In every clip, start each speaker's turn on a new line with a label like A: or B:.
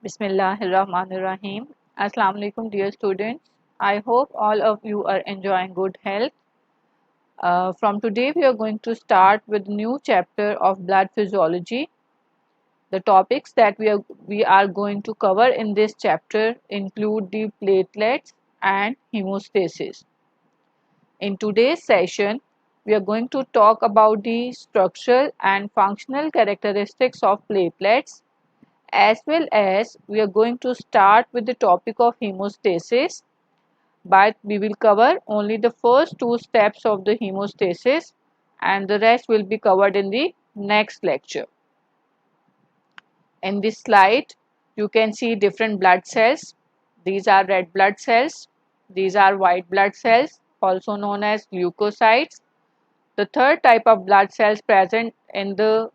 A: Bismillahirrahmanirrahim. Assalamu alaikum, dear students. I hope all of you are enjoying good health. From today, we are going to start with a new chapter of blood physiology. The topics that we are going to cover in this chapter include the platelets and hemostasis. In today's session, we are going to talk about the structural and functional characteristics of platelets, as well as we are going to start with the topic of hemostasis, but we will cover only the first two steps of the hemostasis and the rest will be covered in the next lecture. In this slide, you can see different blood cells. These are red blood cells. These are white blood cells, also known as leukocytes. The third type of blood cells present in the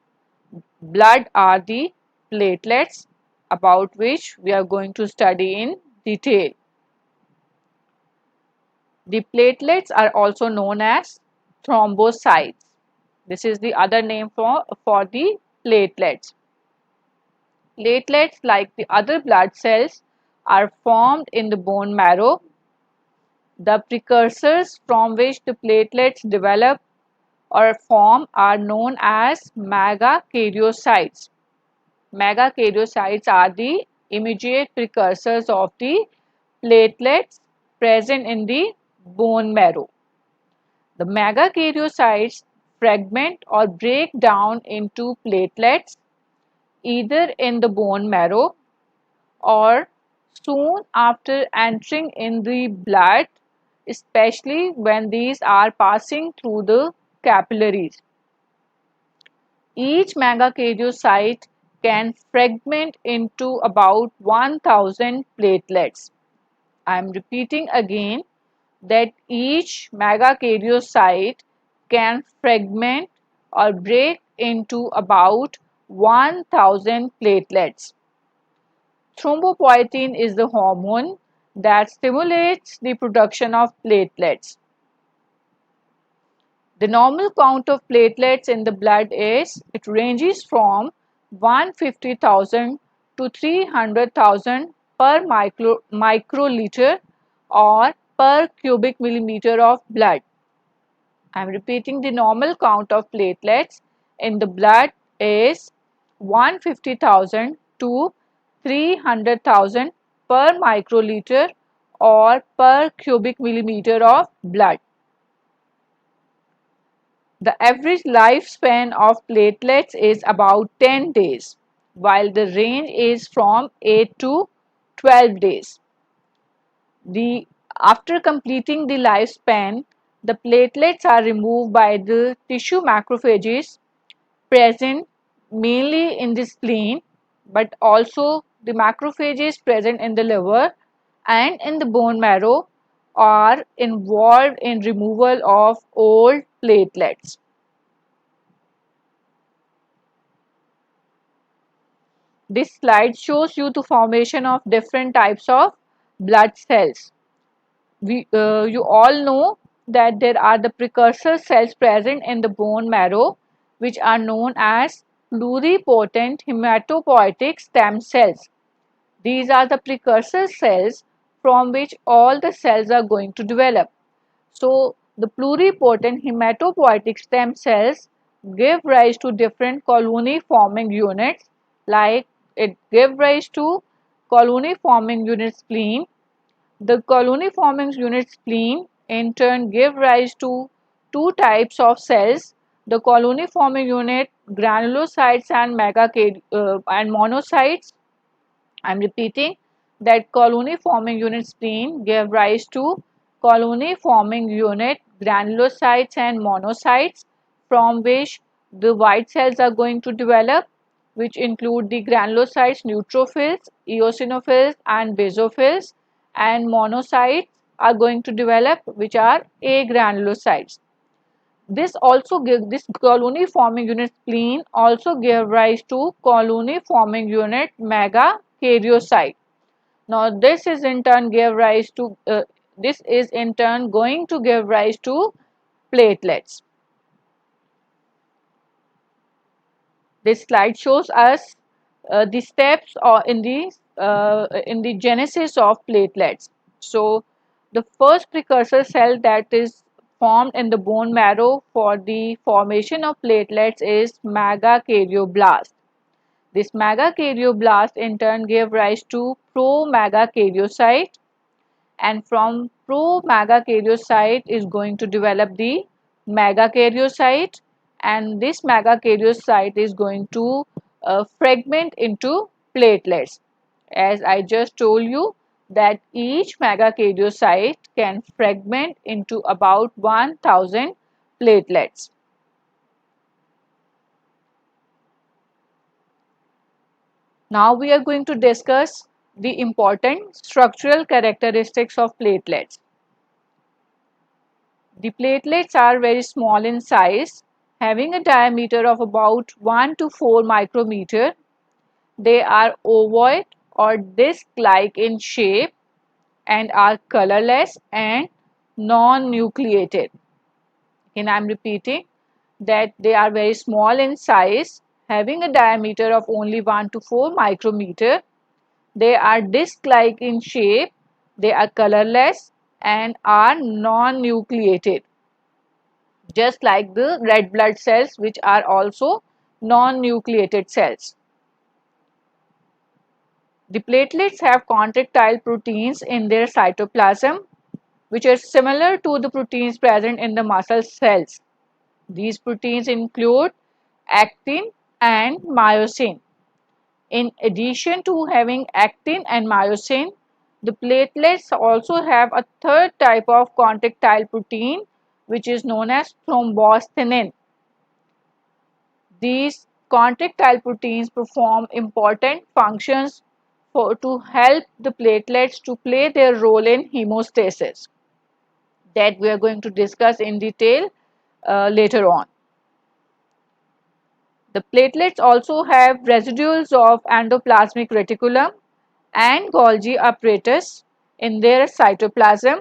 A: blood are the platelets, about which we are going to study in detail. The platelets are also known as thrombocytes. This is the other name for the platelets. Platelets, like the other blood cells, are formed in the bone marrow. The precursors from which the platelets develop or form are known as megakaryocytes. Megakaryocytes are the immediate precursors of the platelets present in the bone marrow. The megakaryocytes fragment or break down into platelets either in the bone marrow or soon after entering in the blood, especially when these are passing through the capillaries. Each megakaryocyte can fragment into about 1000 platelets. I am repeating again that each megakaryocyte can fragment or break into about 1000 platelets. Thrombopoietin is the hormone that stimulates the production of platelets. The normal count of platelets in the blood it ranges from 150,000 to 300,000 per microliter or per cubic millimeter of blood. I am repeating, the normal count of platelets in the blood is 150,000 to 300,000 per microliter or per cubic millimeter of blood. The average lifespan of platelets is about 10 days, while the range is from 8 to 12 days. After completing the lifespan, the platelets are removed by the tissue macrophages present mainly in the spleen, but also the macrophages present in the liver and in the bone marrow are involved in removal of old platelets. This slide shows you the formation of different types of blood cells. You all know that there are the precursor cells present in the bone marrow, which are known as pluripotent hematopoietic stem cells. These are the precursor cells from which all the cells are going to develop. So, the pluripotent hematopoietic stem cells give rise to different colony forming units, like it give rise to colony forming unit spleen. The colony forming unit spleen in turn give rise to two types of cells, the colony forming unit granulocytes and and monocytes. I am repeating that colony forming unit spleen give rise to colony forming unit granulocytes and monocytes, from which the white cells are going to develop, which include the granulocytes, neutrophils, eosinophils and basophils, and monocytes are going to develop, which are agranulocytes. This colony forming unit spleen also give rise to colony forming unit megakaryocyte. Now this is in turn going to give rise to platelets. This slide shows us the steps in the in the genesis of platelets. So the first precursor cell that is formed in the bone marrow for the formation of platelets is megakaryoblast. This megakaryoblast in turn gave rise to pro-megakaryocyte, and from pro-megakaryocyte is going to develop the megakaryocyte, and this megakaryocyte is going to fragment into platelets. As I just told you that each megakaryocyte can fragment into about 1000 platelets. Now we are going to discuss the important structural characteristics of platelets. The platelets are very small in size, having a diameter of about 1 to 4 micrometer. They are ovoid or disc-like in shape and are colorless and non-nucleated. And I am repeating that they are very small in size, having a diameter of only 1 to 4 micrometer. They are disc-like in shape, they are colorless and are non-nucleated, just like the red blood cells, which are also non-nucleated cells. The platelets have contractile proteins in their cytoplasm, which are similar to the proteins present in the muscle cells. These proteins include actin and myosin. In addition to having actin and myosin, the platelets also have a third type of contractile protein, which is known as thrombostatin. These contractile proteins perform important functions to help the platelets to play their role in hemostasis, that we are going to discuss in detail later on. The platelets also have residuals of endoplasmic reticulum and Golgi apparatus in their cytoplasm,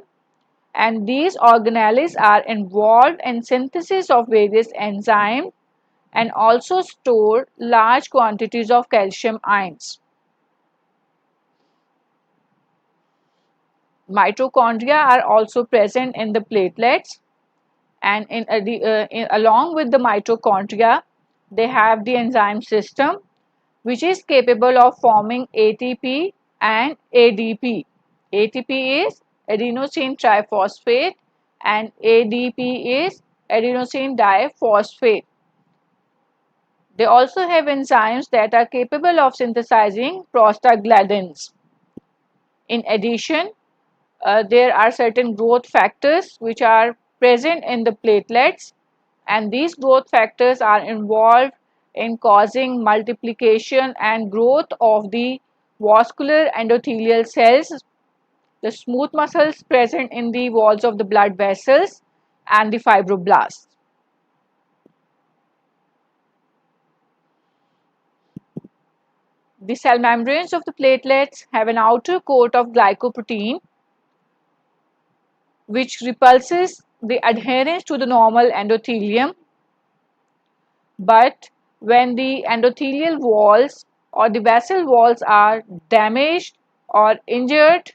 A: and these organelles are involved in synthesis of various enzymes and also store large quantities of calcium ions. Mitochondria are also present in the platelets, and along with the mitochondria, they have the enzyme system, which is capable of forming ATP and ADP. ATP is adenosine triphosphate and ADP is adenosine diphosphate. They also have enzymes that are capable of synthesizing prostaglandins. In addition, there are certain growth factors which are present in the platelets, and these growth factors are involved in causing multiplication and growth of the vascular endothelial cells, the smooth muscles present in the walls of the blood vessels, and the fibroblasts. The cell membranes of the platelets have an outer coat of glycoprotein which repulses the adherence to the normal endothelium, but when the endothelial walls or the vessel walls are damaged or injured,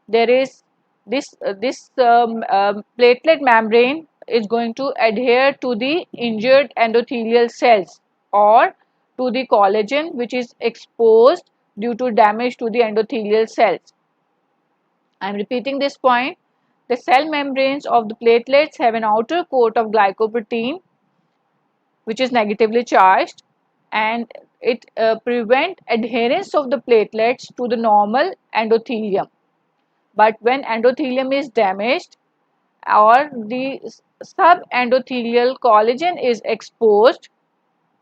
A: there is this platelet membrane is going to adhere to the injured endothelial cells or to the collagen which is exposed due to damage to the endothelial cells. I am repeating this point. The cell membranes of the platelets have an outer coat of glycoprotein which is negatively charged, and it prevent adherence of the platelets to the normal endothelium. But when endothelium is damaged or the subendothelial collagen is exposed,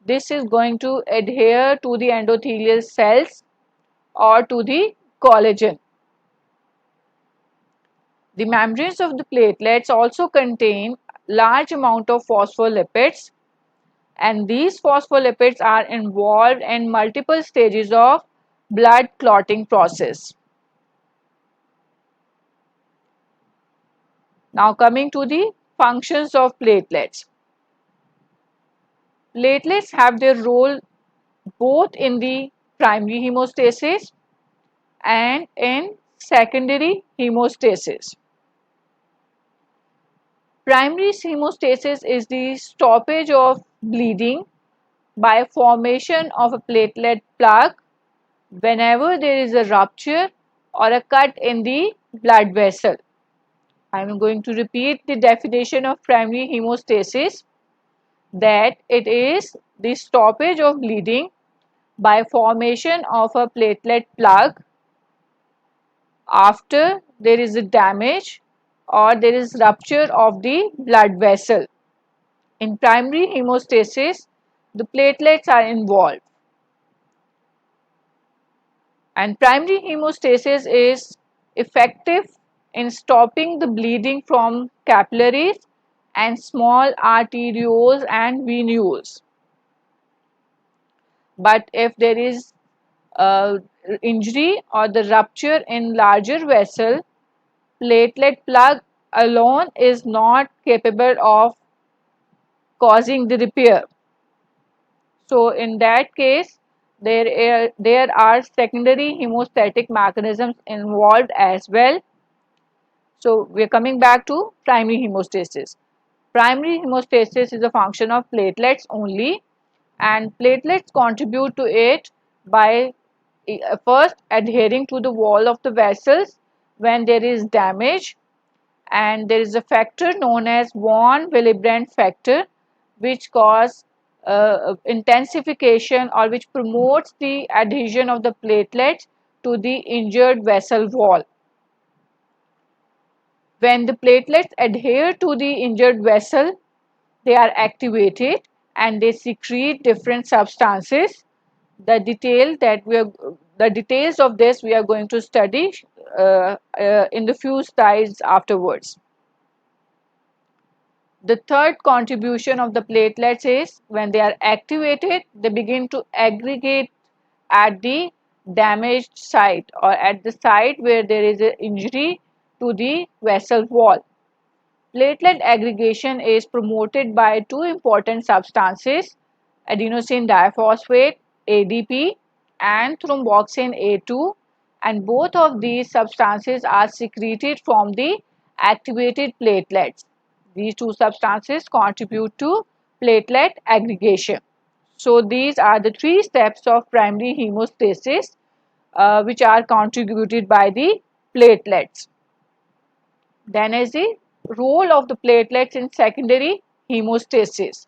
A: this is going to adhere to the endothelial cells or to the collagen. The membranes of the platelets also contain large amount of phospholipids, and these phospholipids are involved in multiple stages of blood clotting process. Now coming to the functions of platelets. Platelets have their role both in the primary hemostasis and in secondary hemostasis. Primary hemostasis is the stoppage of bleeding by formation of a platelet plug whenever there is a rupture or a cut in the blood vessel. I am going to repeat the definition of primary hemostasis, that it is the stoppage of bleeding by formation of a platelet plug after there is a damage or there is rupture of the blood vessel. In primary hemostasis, the platelets are involved, and primary hemostasis is effective in stopping the bleeding from capillaries and small arterioles and venules. But if there is injury or the rupture in larger vessel, platelet plug alone is not capable of causing the repair. So in that case, there are secondary hemostatic mechanisms involved as well. So we are coming back to primary hemostasis. Primary hemostasis is a function of platelets only, and platelets contribute to it by first adhering to the wall of the vessels when there is damage, and there is a factor known as von Willebrand factor which cause intensification or which promotes the adhesion of the platelets to the injured vessel wall. When the platelets adhere to the injured vessel, they are activated and they secrete different substances. The details of this we are going to study in the few slides afterwards. The third contribution of the platelets is when they are activated, they begin to aggregate at the damaged site or at the site where there is an injury to the vessel wall. Platelet aggregation is promoted by two important substances, adenosine diphosphate ADP and thromboxane A2, and both of these substances are secreted from the activated platelets. These two substances contribute to platelet aggregation. So these are the three steps of primary hemostasis which are contributed by the platelets. Then is the role of the platelets in secondary hemostasis.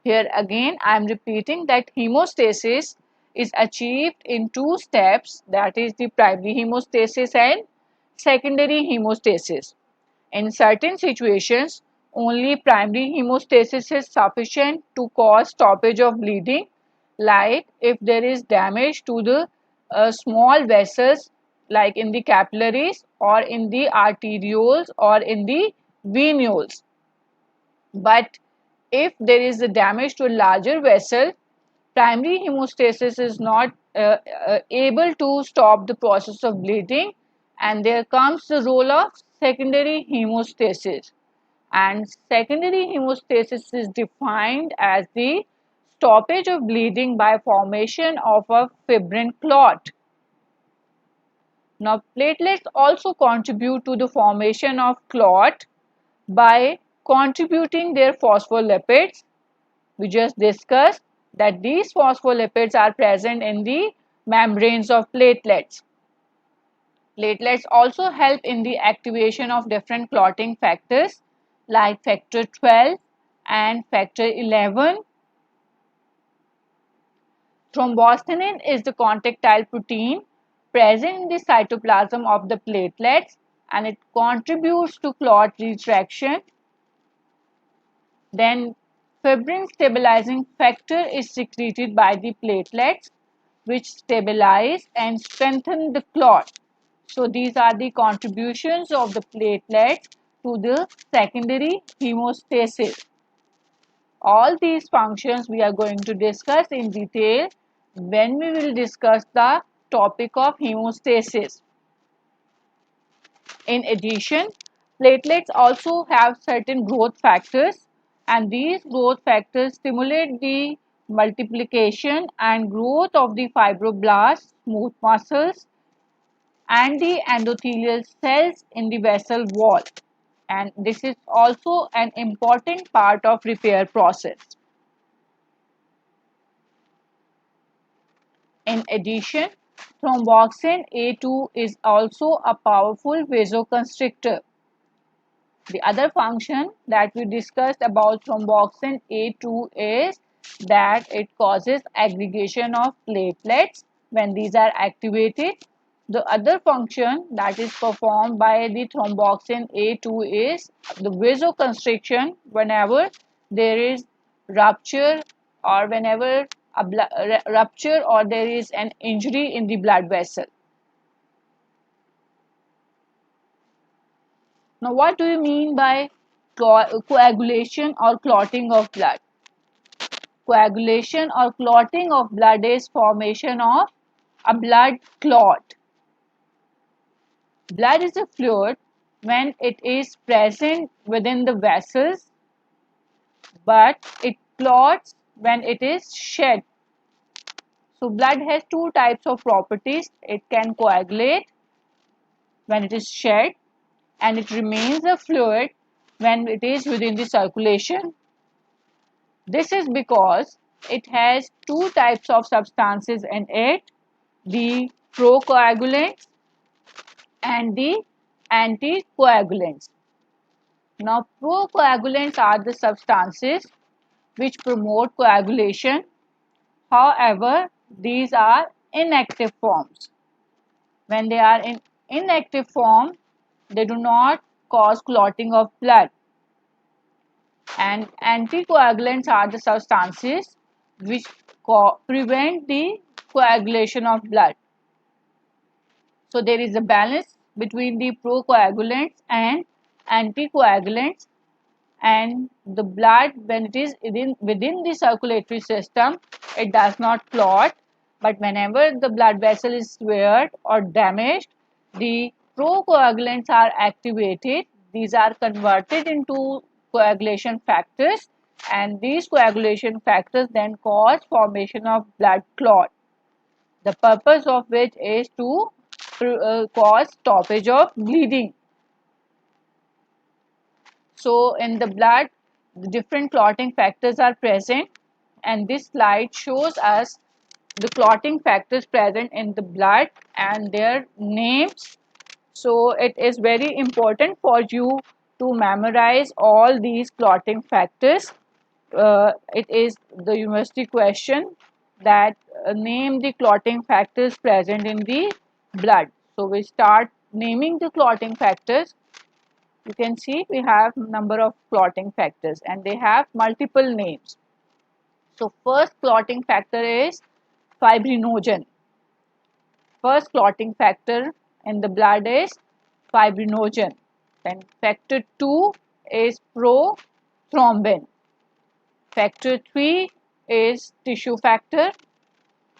A: Here again I am repeating that hemostasis is achieved in two steps, that is the primary hemostasis and secondary hemostasis. In certain situations, only primary hemostasis is sufficient to cause stoppage of bleeding, like if there is damage to the small vessels like in the capillaries or in the arterioles or in the venules. But if there is a damage to a larger vessel, primary hemostasis is not able to stop the process of bleeding, and there comes the role of secondary hemostasis. And secondary hemostasis is defined as the stoppage of bleeding by formation of a fibrin clot. Now, platelets also contribute to the formation of clot by contributing their phospholipids. We just discussed that these phospholipids are present in the membranes of platelets. Platelets also help in the activation of different clotting factors like factor 12 and factor 11. Thromboxane is the contractile protein present in the cytoplasm of the platelets, and it contributes to clot retraction. Then fibrin stabilizing factor is secreted by the platelets which stabilize and strengthen the clot. So these are the contributions of the platelets to the secondary hemostasis. All these functions we are going to discuss in detail when we will discuss the topic of hemostasis. In addition, platelets also have certain growth factors, and these growth factors stimulate the multiplication and growth of the fibroblasts, smooth muscles, and the endothelial cells in the vessel wall. And this is also an important part of repair process. In addition, thromboxane A2 is also a powerful vasoconstrictor. The other function that we discussed about thromboxane A2 is that it causes aggregation of platelets when these are activated. The other function that is performed by the thromboxane A2 is the vasoconstriction whenever there is rupture or whenever a rupture or there is an injury in the blood vessel. Now, what do you mean by coagulation or clotting of blood? Coagulation or clotting of blood is formation of a blood clot. Blood is a fluid when it is present within the vessels, but it clots when it is shed. So, blood has two types of properties. It can coagulate when it is shed, and it remains a fluid when it is within the circulation. This is because it has two types of substances in it, the procoagulants and the anticoagulants. Now, procoagulants are the substances which promote coagulation. However, these are inactive forms. When they are in inactive form, they do not cause clotting of blood. And anticoagulants are the substances which prevent the coagulation of blood. So there is a balance between the procoagulants and anticoagulants, and the blood, when it is within the circulatory system, it does not clot, but whenever the blood vessel is severed or damaged, the procoagulants are activated. These are converted into coagulation factors, and these coagulation factors then cause formation of blood clot, the purpose of which is to cause stoppage of bleeding. So, in the blood, the different clotting factors are present, and this slide shows us the clotting factors present in the blood and their names. So, it is very important for you to memorize all these clotting factors. It is the university question that name the clotting factors present in the blood. So, we start naming the clotting factors. You can see we have number of clotting factors and they have multiple names. So first clotting factor is fibrinogen. First clotting factor in the blood is fibrinogen. Then factor 2 is prothrombin. Factor 3 is tissue factor.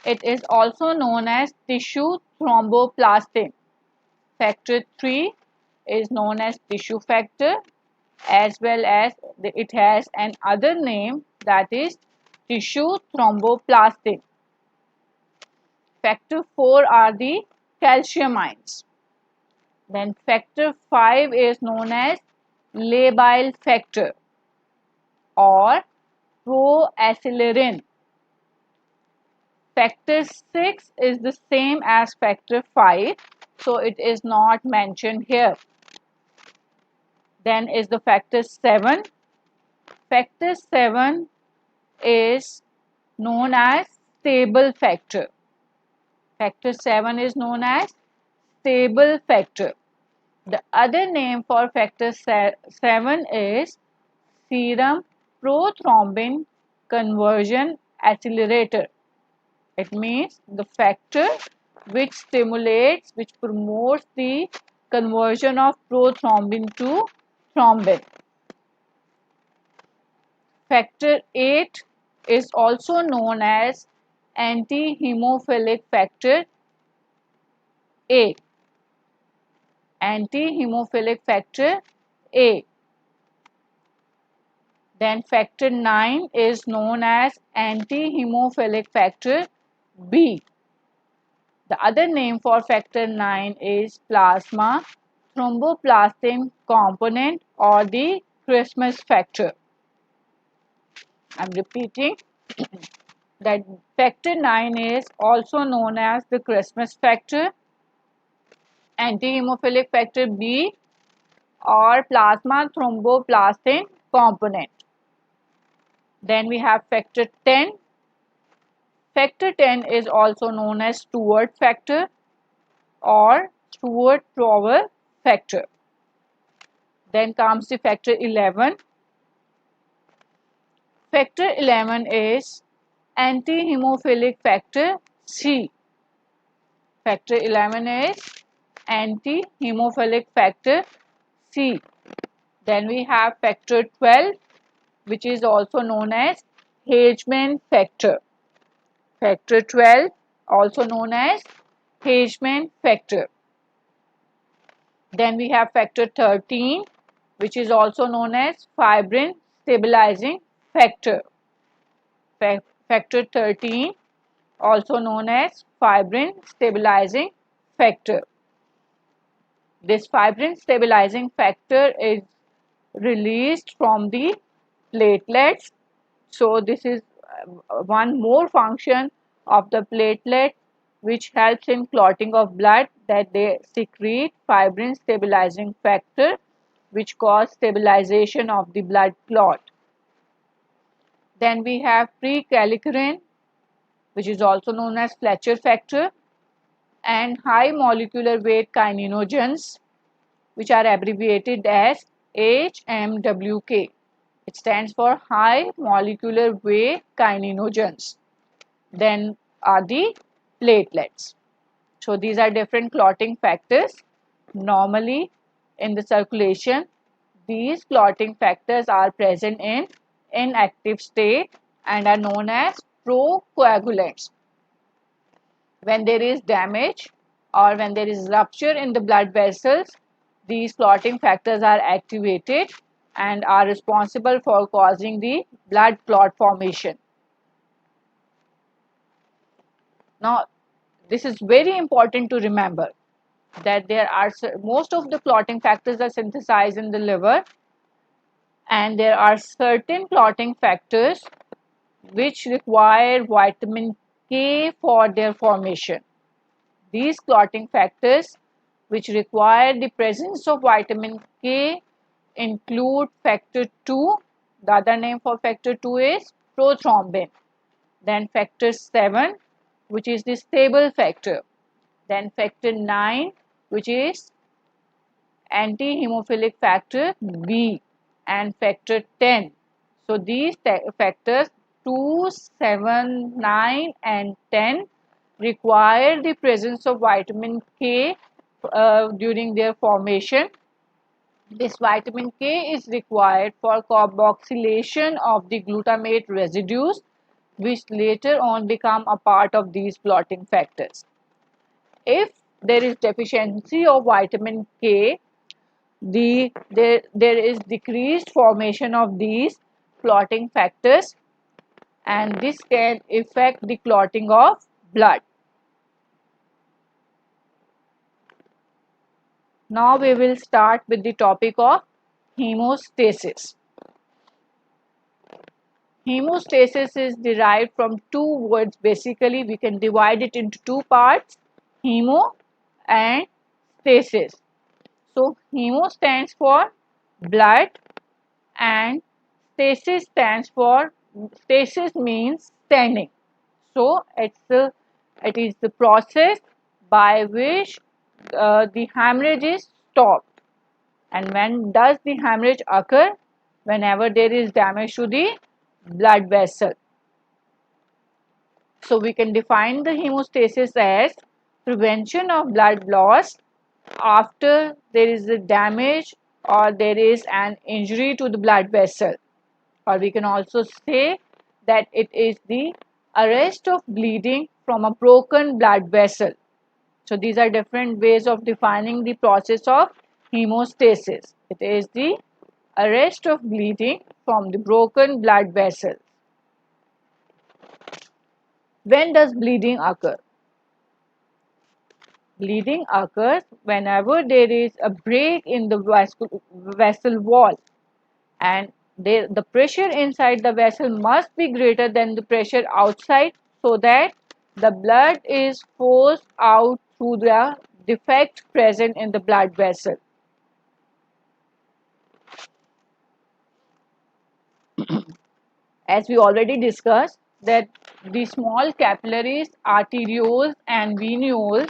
A: It is also known as tissue thromboplastin. Factor 3 is known as tissue factor, as well as it has an other name, that is tissue thromboplastin. Factor 4 are the calcium ions. Then factor 5 is known as labile factor or proacelerin. Factor 6 is the same as factor 5, so it is not mentioned here. Then is the factor 7. Factor 7 is known as stable factor. Factor 7 is known as stable factor. The other name for factor 7 is serum prothrombin conversion accelerator. It means the factor which stimulates, which promotes the conversion of prothrombin to thrombin. Factor 8 is also known as anti-hemophilic factor A. Anti-hemophilic factor A. Then factor 9 is known as anti-hemophilic factor B. The other name for factor 9 is plasma thromboplastin component or the Christmas factor. I'm repeating that factor 9 is also known as the Christmas factor, antihemophilic factor B, or plasma thromboplastin component. Then we have factor 10. Factor 10 is also known as Stewart factor or Stewart-Trowell factor. Then comes the factor 11. Factor 11 is antihemophilic factor C. Factor 11 is antihemophilic factor C. Then we have factor 12, which is also known as Hageman factor. Factor 12, also known as Hageman factor. Then we have factor 13, which is also known as fibrin stabilizing factor. Factor 13, also known as fibrin stabilizing factor. This fibrin stabilizing factor is released from the platelets. So this is one more function of the platelet which helps in clotting of blood, that they secrete fibrin stabilizing factor which cause stabilization of the blood clot. Then we have prekallikrein, which is also known as Fletcher factor, and high molecular weight kininogens, which are abbreviated as HMWK. It stands for high molecular weight kininogens. Then are the platelets. So these are different clotting factors. Normally in the circulation, these clotting factors are present in inactive state and are known as procoagulants. When there is damage or when there is rupture in the blood vessels, these clotting factors are activated and are responsible for causing the blood clot formation. Now, this is very important to remember that there are most of the clotting factors are synthesized in the liver, and there are certain clotting factors which require vitamin K for their formation. These clotting factors which require the presence of vitamin K include factor 2. The other name for factor 2 is prothrombin. Then factor 7, which is the stable factor. Then factor 9, which is antihemophilic factor B, and factor 10. So these factors 2, 7, 9 and 10 require the presence of vitamin K during their formation. This vitamin K is required for carboxylation of the glutamate residues, which later on become a part of these clotting factors. If there is deficiency of vitamin K, there is decreased formation of these clotting factors, and this can affect the clotting of blood. Now we will start with the topic of hemostasis. Hemostasis is derived from two words. Basically, we can divide it into two parts, hemo and stasis. So, hemo stands for blood and stasis means standing. So, it is the process by which the hemorrhage is stopped. And when does the hemorrhage occur? Whenever there is damage to the blood vessel. So we can define the hemostasis as prevention of blood loss after there is a damage or there is an injury to the blood vessel. Or we can also say that it is the arrest of bleeding from a broken blood vessel. So these are different ways of defining the process of hemostasis. It is the arrest of bleeding from the broken blood vessel. When does bleeding occur? Bleeding occurs whenever there is a break in the vessel wall, and the pressure inside the vessel must be greater than the pressure outside, so that the blood is forced out through the defect present in the blood vessel. As we already discussed, that the small capillaries, arterioles and venules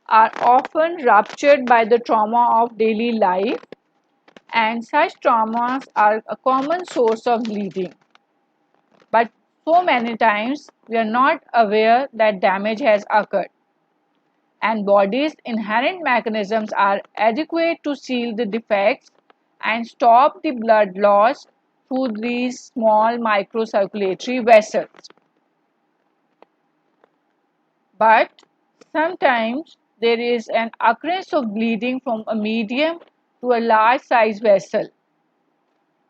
A: are often ruptured by the trauma of daily life, and such traumas are a common source of bleeding. But so many times we are not aware that damage has occurred, and body's inherent mechanisms are adequate to seal the defects and stop the blood loss through these small microcirculatory vessels. But sometimes there is an occurrence of bleeding from a medium to a large size vessel,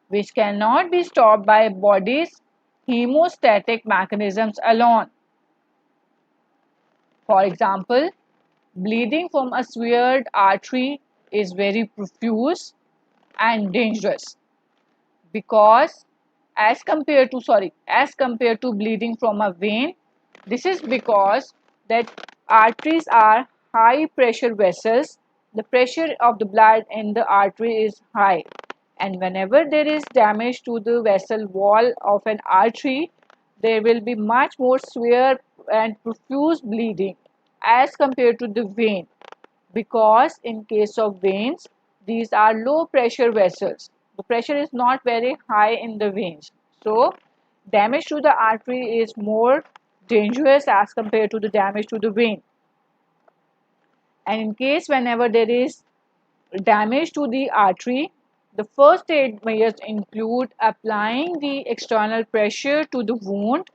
A: which cannot be stopped by body's hemostatic mechanisms alone. For example, bleeding from a severed artery is very profuse and dangerous, because as compared to bleeding from a vein, this is because that arteries are high pressure vessels. The pressure of the blood in the artery is high, and whenever there is damage to the vessel wall of an artery, there will be much more severe and profuse bleeding as compared to the vein, because in case of veins, these are low pressure vessels. The pressure is not very high in the veins, so damage to the artery is more dangerous as compared to the damage to the vein. And in case whenever there is damage to the artery, the first aid measures include applying the external pressure to the wound,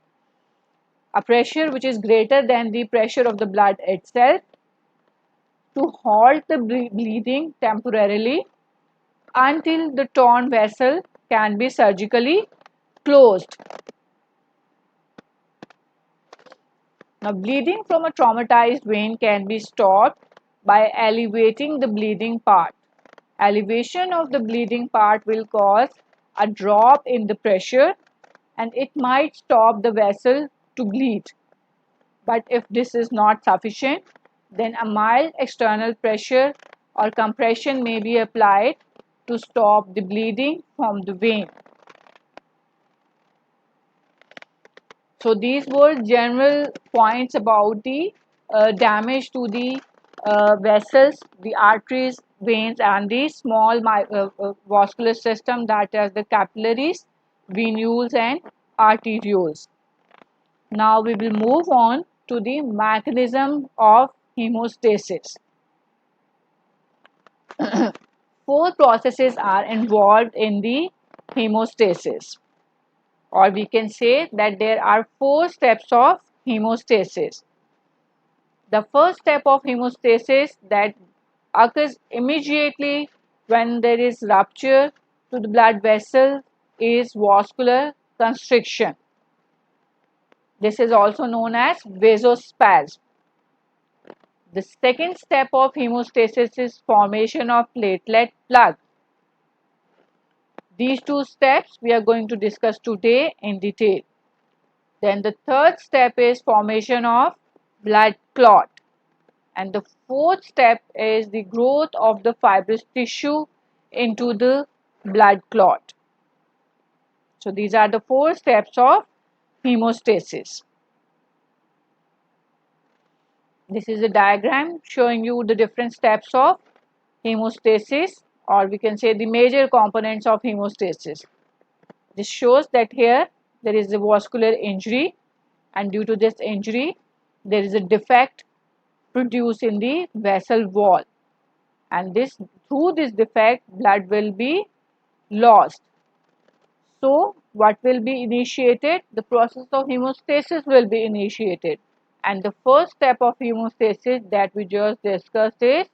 A: a pressure which is greater than the pressure of the blood itself, to halt the bleeding temporarily until the torn vessel can be surgically closed. Now, bleeding from a traumatized vein can be stopped by elevating the bleeding part. Elevation of the bleeding part will cause a drop in the pressure, and it might stop the vessel to bleed. But if this is not sufficient, then a mild external pressure or compression may be applied to stop the bleeding from the vein. So these were general points about the damage to the vessels, the arteries, veins, and the small vascular system, that is the capillaries, venules, and arterioles. Now we will move on to the mechanism of hemostasis. Four processes are involved in the hemostasis, or we can say that there are four steps of hemostasis. The first step of hemostasis that occurs immediately when there is rupture to the blood vessel is vascular constriction. This is also known as vasospasm. The second step of hemostasis is formation of platelet plug. These two steps we are going to discuss today in detail. Then the third step is formation of blood clot. And the fourth step is the growth of the fibrous tissue into the blood clot. So these are the four steps of hemostasis. This is a diagram showing you the different steps of hemostasis, or we can say the major components of hemostasis. This shows that here there is a vascular injury, and due to this injury there is a defect produced in the vessel wall, and through this defect blood will be lost. So what will be initiated? The process of hemostasis will be initiated, and the first step of hemostasis that we just discussed is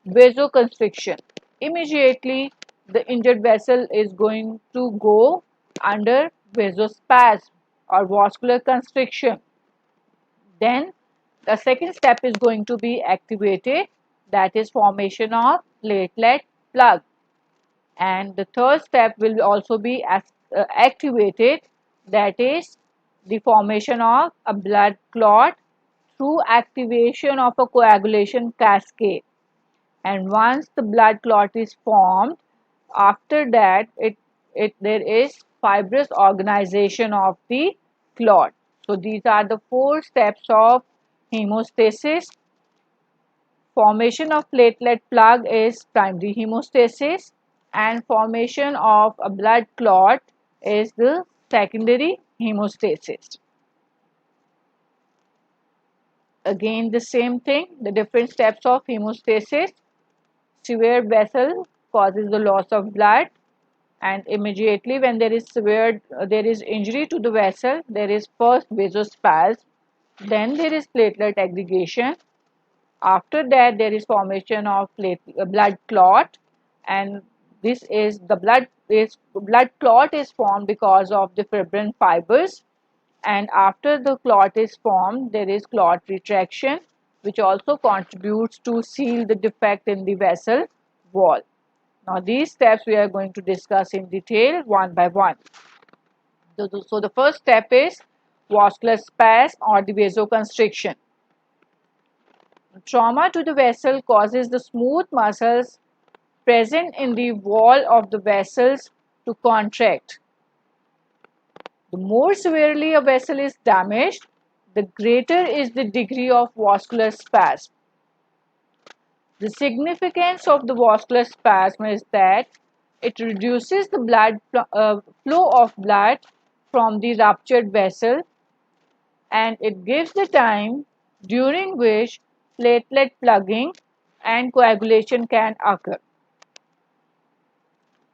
A: vasoconstriction. Immediately the injured vessel is going to go under vasospasm or vascular constriction. Then The second step is going to be activated, that is formation of platelet plug. And the third step will also be activated, that is the formation of a blood clot through activation of a coagulation cascade. And once the blood clot is formed, after that there is fibrous organization of the clot. So these are the four steps of hemostasis. Formation of platelet plug is primary hemostasis, and formation of a blood clot is the secondary hemostasis. Again the same thing, the different steps of hemostasis. Severe vessel causes the loss of blood, and immediately when there is there is injury to the vessel, there is first vasospasm, then there is platelet aggregation. After that, there is formation of blood clot, and this is the blood clot is formed because of the fibrin fibers. And after the clot is formed, there is clot retraction, which also contributes to seal the defect in the vessel wall. Now, these steps we are going to discuss in detail one by one. So the first step is vascular spasm or the vasoconstriction. Trauma to the vessel causes the smooth muscles present in the wall of the vessels to contract. The more severely a vessel is damaged, the greater is the degree of vascular spasm. The significance of the vascular spasm is that it reduces the flow of blood from the ruptured vessel, and it gives the time during which platelet plugging and coagulation can occur.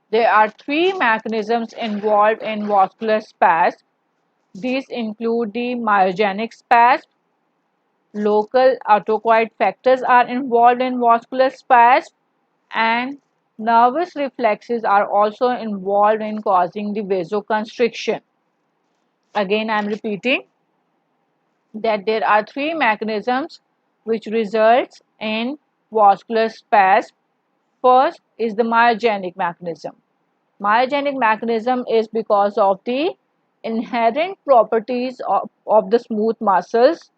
A: There are three mechanisms involved in vascular spasm. These include the myogenic spasm. Local autocoid factors are involved in vascular spasm, and nervous reflexes are also involved in causing the vasoconstriction. Again, I am repeating that there are three mechanisms which results in vascular spasm. First is the myogenic mechanism. Myogenic mechanism is because of the inherent properties of the smooth muscles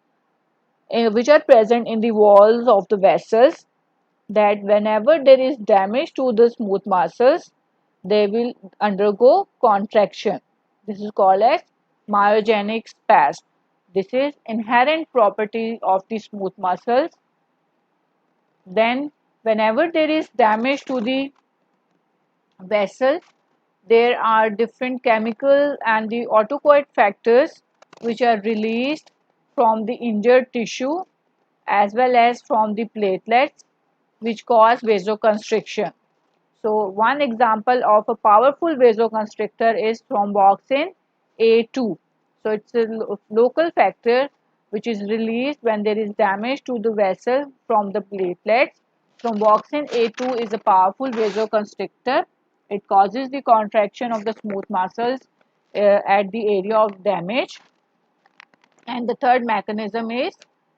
A: which are present in the walls of the vessels, that whenever there is damage to the smooth muscles, they will undergo contraction. This is called as myogenic spasm. This is inherent property of the smooth muscles. Then whenever there is damage to the vessel, there are different chemical and the autocoid factors which are released from the injured tissue as well as from the platelets, which cause vasoconstriction. So one example of a powerful vasoconstrictor is thromboxane A2. So it's a local factor which is released when there is damage to the vessel from the platelets. Thromboxane A2 is a powerful vasoconstrictor. It causes the contraction of the smooth muscles at the area of damage. And the third mechanism is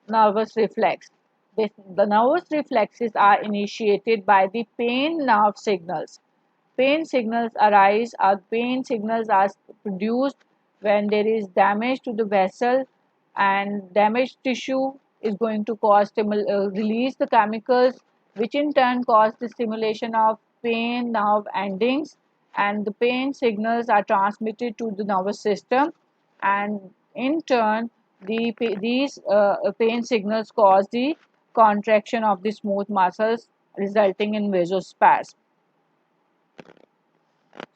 A: nervous reflex. The nervous reflexes are initiated by the pain nerve signals. Pain signals arise, or pain signals are produced when there is damage to the vessel, and damaged tissue is going to cause release the chemicals, which in turn cause the stimulation of pain nerve endings, and the pain signals are transmitted to the nervous system, and in turn these pain signals cause the contraction of the smooth muscles, resulting in vasospasm.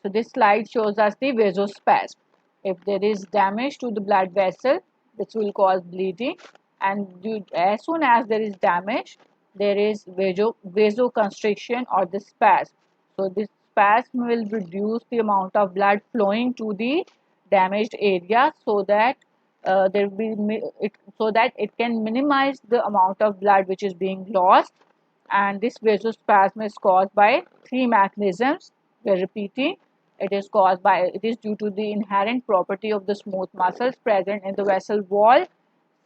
A: So this slide shows us the vasospasm. If there is damage to the blood vessel, this will cause bleeding, and as soon as there is damage, there is vasoconstriction or the spasm. So this spasm will reduce the amount of blood flowing to the damaged area, so that it can minimize the amount of blood which is being lost. And this vasospasm is caused by three mechanisms. We are repeating. It is due to the inherent property of the smooth muscles present in the vessel wall.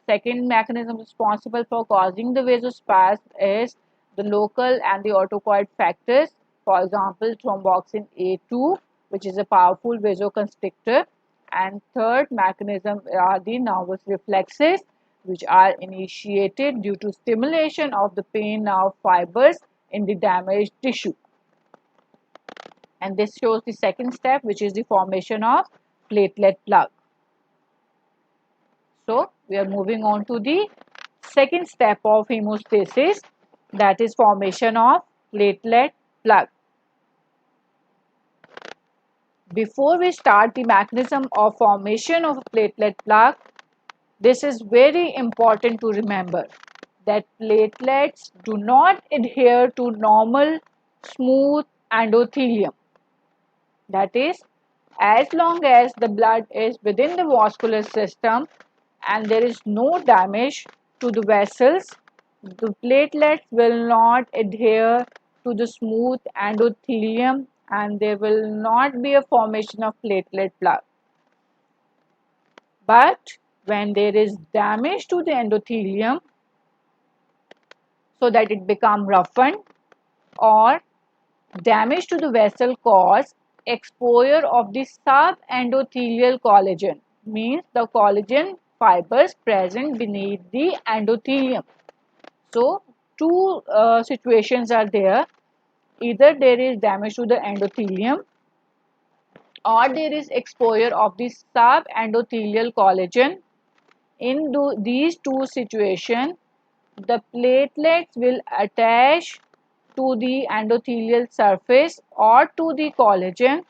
A: Second mechanism responsible for causing the vasospasm is the local and the autocoid factors. For example, thromboxane A2, which is a powerful vasoconstrictor. And third mechanism are the nervous reflexes, which are initiated due to stimulation of the pain nerve fibers in the damaged tissue. And this shows the second step, which is the formation of platelet plug. So, we are moving on to the second step of hemostasis, that is formation of platelet plug. Before we start the mechanism of formation of platelet plug, this is very important to remember that platelets do not adhere to normal smooth endothelium. That is, as long as the blood is within the vascular system and there is no damage to the vessels, the platelets will not adhere to the smooth endothelium and there will not be a formation of platelet plug. But when there is damage to the endothelium so that it becomes roughened, or damage to the vessel cause exposure of the subendothelial collagen, means the collagen fibers present beneath the endothelium. So, two situations are there. Either there is damage to the endothelium or there is exposure of the subendothelial collagen. In these two situations, the platelets will attach to the endothelial surface or to the collagen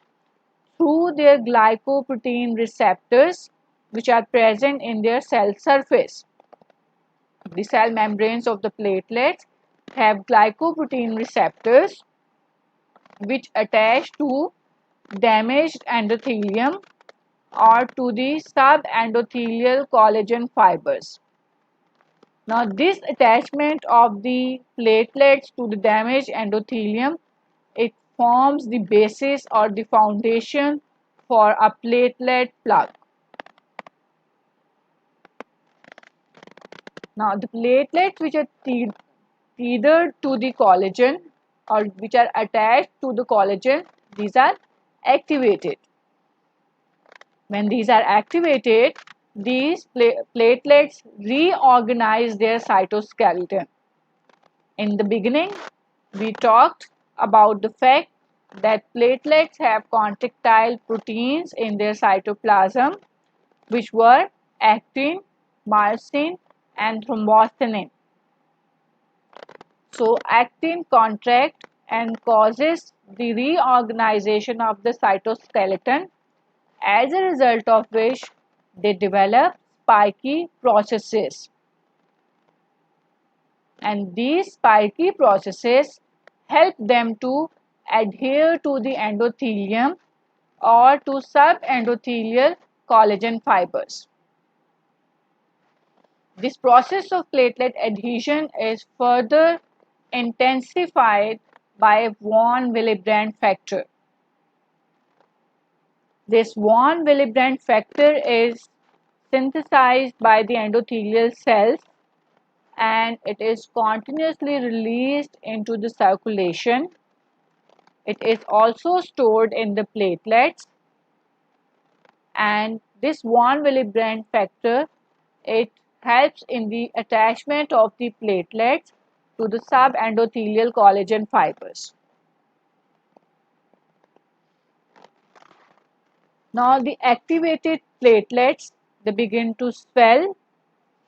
A: through their glycoprotein receptors, which are present in their cell surface. The cell membranes of the platelets have glycoprotein receptors which attach to damaged endothelium or to the subendothelial collagen fibers. Now, this attachment of the platelets to the damaged endothelium, it forms the basis or the foundation for a platelet plug. Now, the platelets which are tethered to the collagen or which are attached to the collagen, these are activated. When these are activated, these platelets reorganize their cytoskeleton. In the beginning, we talked about the fact that platelets have contractile proteins in their cytoplasm, which were actin, myosin, and thromboxane. So, actin contracts and causes the reorganization of the cytoskeleton, as a result of which they develop spiky processes. And these spiky processes help them to adhere to the endothelium or to subendothelial collagen fibers. This process of platelet adhesion is further intensified by von Willebrand factor. This von Willebrand factor is synthesized by the endothelial cells and it is continuously released into the circulation. It is also stored in the platelets, and this von Willebrand factor, it helps in the attachment of the platelets to the subendothelial collagen fibers. Now the activated platelets, they begin to swell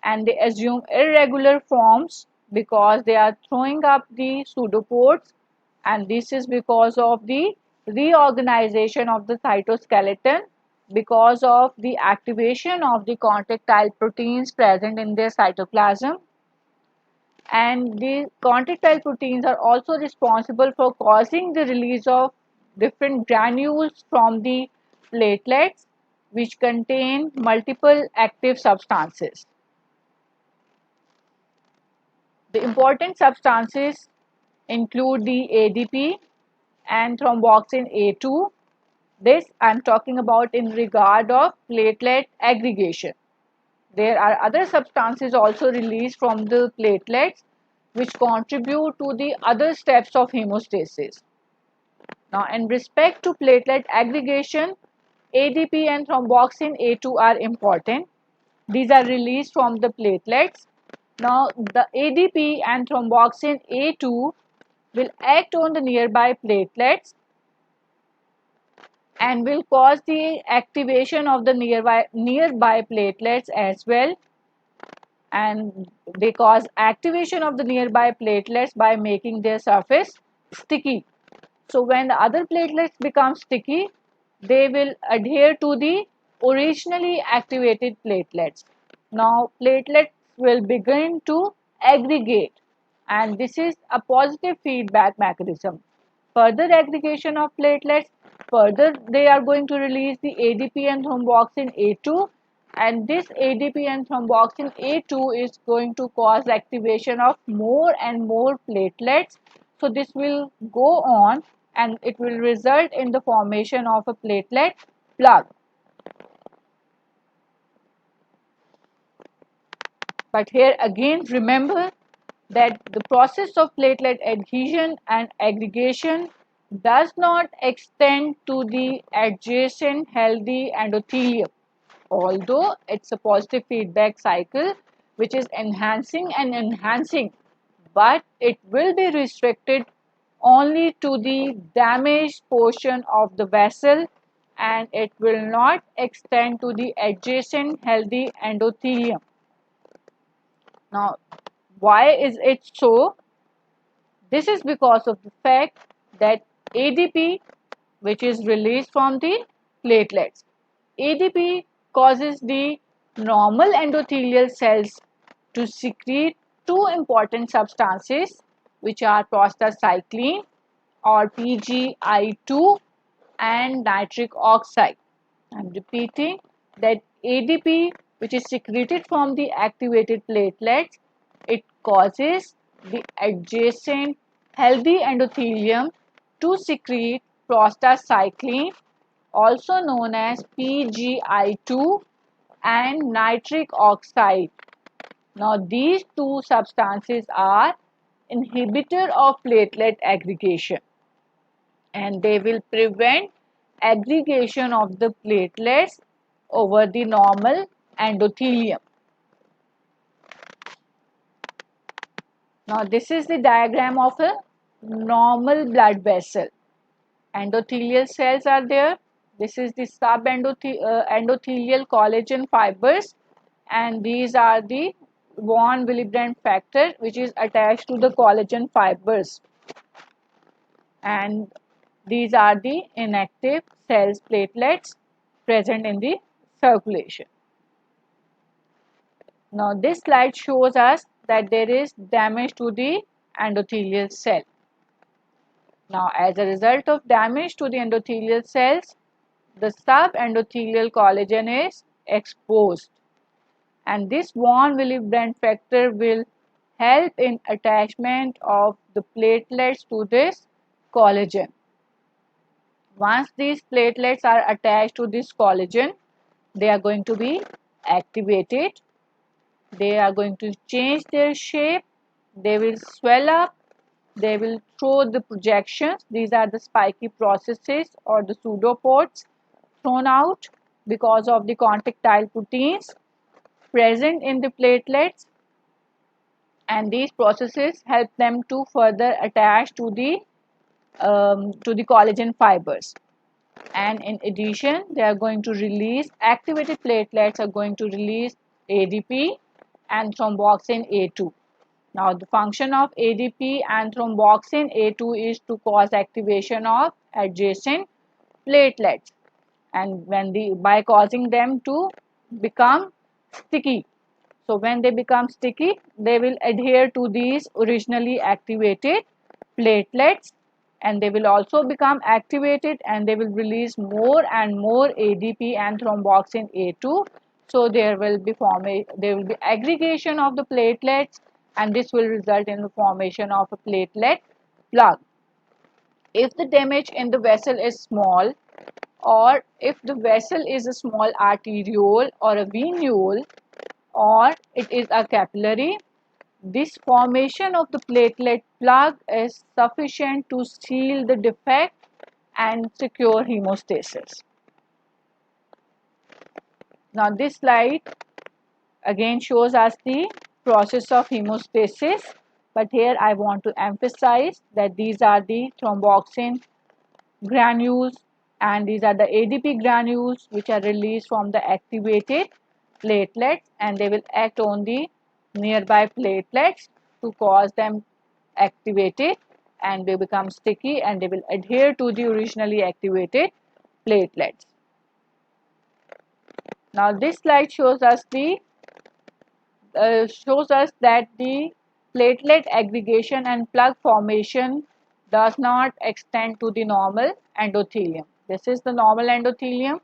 A: and they assume irregular forms because they are throwing up the pseudopods, and this is because of the reorganization of the cytoskeleton because of the activation of the contractile proteins present in their cytoplasm. And the contractile proteins are also responsible for causing the release of different granules from the platelets which contain multiple active substances. The important substances include the ADP and thromboxane A2. This I am talking about in regard of platelet aggregation. there are other substances also released from the platelets which contribute to the other steps of hemostasis. Now, in respect to platelet aggregation, ADP and thromboxane A2 are important. These are released from the platelets. Now, the ADP and thromboxane A2 will act on the nearby platelets and will cause the activation of the nearby platelets as well, and they cause activation of the nearby platelets by making their surface sticky. So when the other platelets become sticky, they will adhere to the originally activated platelets. Now platelets will begin to aggregate, and this is a positive feedback mechanism. Further aggregation of platelets, further they are going to release the ADP and thromboxane A2, and this ADP and thromboxane A2 is going to cause activation of more and more platelets. So this will go on and it will result in the formation of a platelet plug. But here again remember that the process of platelet adhesion and aggregation does not extend to the adjacent healthy endothelium, although it's a positive feedback cycle which is enhancing and enhancing, but it will be restricted only to the damaged portion of the vessel and it will not extend to the adjacent healthy endothelium. Now, why is it so? This is because of the fact that ADP, which is released from the platelets, ADP causes the normal endothelial cells to secrete two important substances which are prostacyclin or PGI2 and nitric oxide. I am repeating that ADP, which is secreted from the activated platelets, it causes the adjacent healthy endothelium to secrete prostacyclin, also known as PGI2 and nitric oxide. Now, these two substances are inhibitor of platelet aggregation and they will prevent aggregation of the platelets over the normal endothelium. Now, this is the diagram of a normal blood vessel. Endothelial cells are there. This is the endothelial collagen fibers, and these are the von Willebrand factor which is attached to the collagen fibers, and these are the inactive cells platelets present in the circulation. Now this slide shows us that there is damage to the endothelial cell. Now as a result of damage to the endothelial cells, the subendothelial collagen is exposed, and this von Willebrand factor will help in attachment of the platelets to this collagen. Once these platelets are attached to this collagen, they are going to be activated. They are going to change their shape. They will swell up. They will throw the projections. These are the spiky processes or the pseudopods thrown out because of the contractile proteins present in the platelets, and these processes help them to further attach to the collagen fibers. And in addition, they are going to release, activated platelets are going to release ADP and thromboxane A2. Now the function of ADP and thromboxane A2 is to cause activation of adjacent platelets, and by causing them to become sticky. So when they become sticky, they will adhere to these originally activated platelets, and they will also become activated and they will release more and more ADP and thromboxane A2. So there will be aggregation of the platelets, and this will result in the formation of a platelet plug. If the damage in the vessel is small, or if the vessel is a small arteriole or a venule, or it is a capillary. This formation of the platelet plug is sufficient to seal the defect and secure hemostasis. Now this slide again shows us the process of hemostasis, but here I want to emphasize that these are the thromboxane granules and these are the ADP granules which are released from the activated platelets, and they will act on the nearby platelets to cause them activated, and they become sticky and they will adhere to the originally activated platelets. Now this slide shows us that the platelet aggregation and plug formation does not extend to the normal endothelium. This is the normal endothelium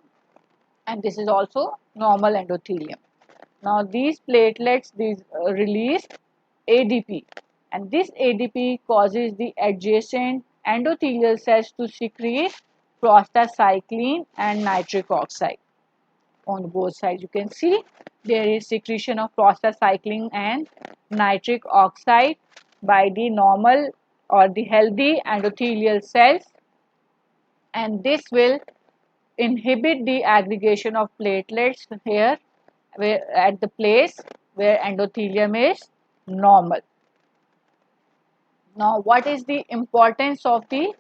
A: and this is also normal endothelium. Now these platelets release ADP, and this ADP causes the adjacent endothelial cells to secrete prostacyclin and nitric oxide. On both sides you can see there is secretion of prostacyclin and nitric oxide by the normal or the healthy endothelial cells, and this will inhibit the aggregation of platelets here at the place where endothelium is normal. Now what is the importance of the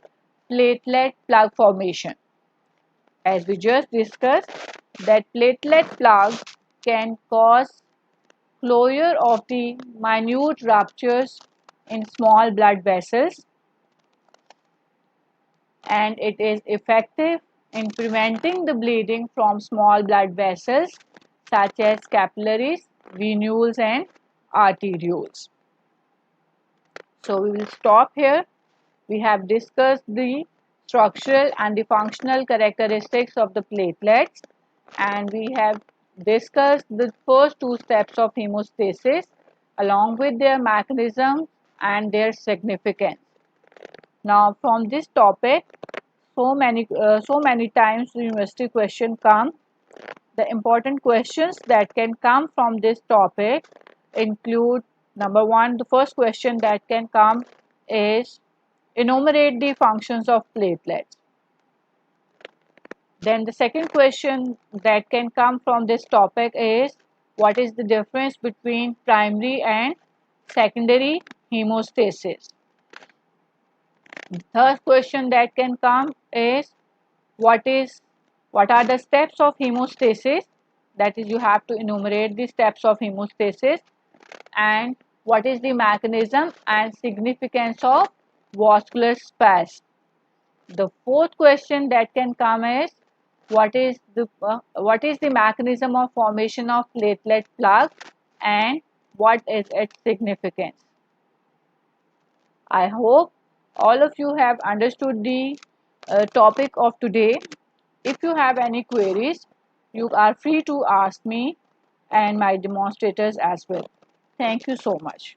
A: platelet plug formation? As we just discussed, that platelet plug can cause closure of the minute ruptures in small blood vessels, and it is effective in preventing the bleeding from small blood vessels such as capillaries, venules and arterioles. So we will stop here. We have discussed the structural and the functional characteristics of the platelets, and we have discussed the first two steps of hemostasis along with their mechanism and their significance. Now from this topic, so many times the university question come. The important questions that can come from this topic include: number one, the first question that can come is enumerate the functions of platelets. Then the second question that can come from this topic is what is the difference between primary and secondary hemostasis. The third question that can come is what are the steps of hemostasis, that is you have to enumerate the steps of hemostasis, and what is the mechanism and significance of vascular spasm. The fourth question that can come is what is the mechanism of formation of platelet plug and what is its significance. I hope all of you have understood the topic of today. If you have any queries, you are free to ask me and my demonstrators as well. Thank you so much.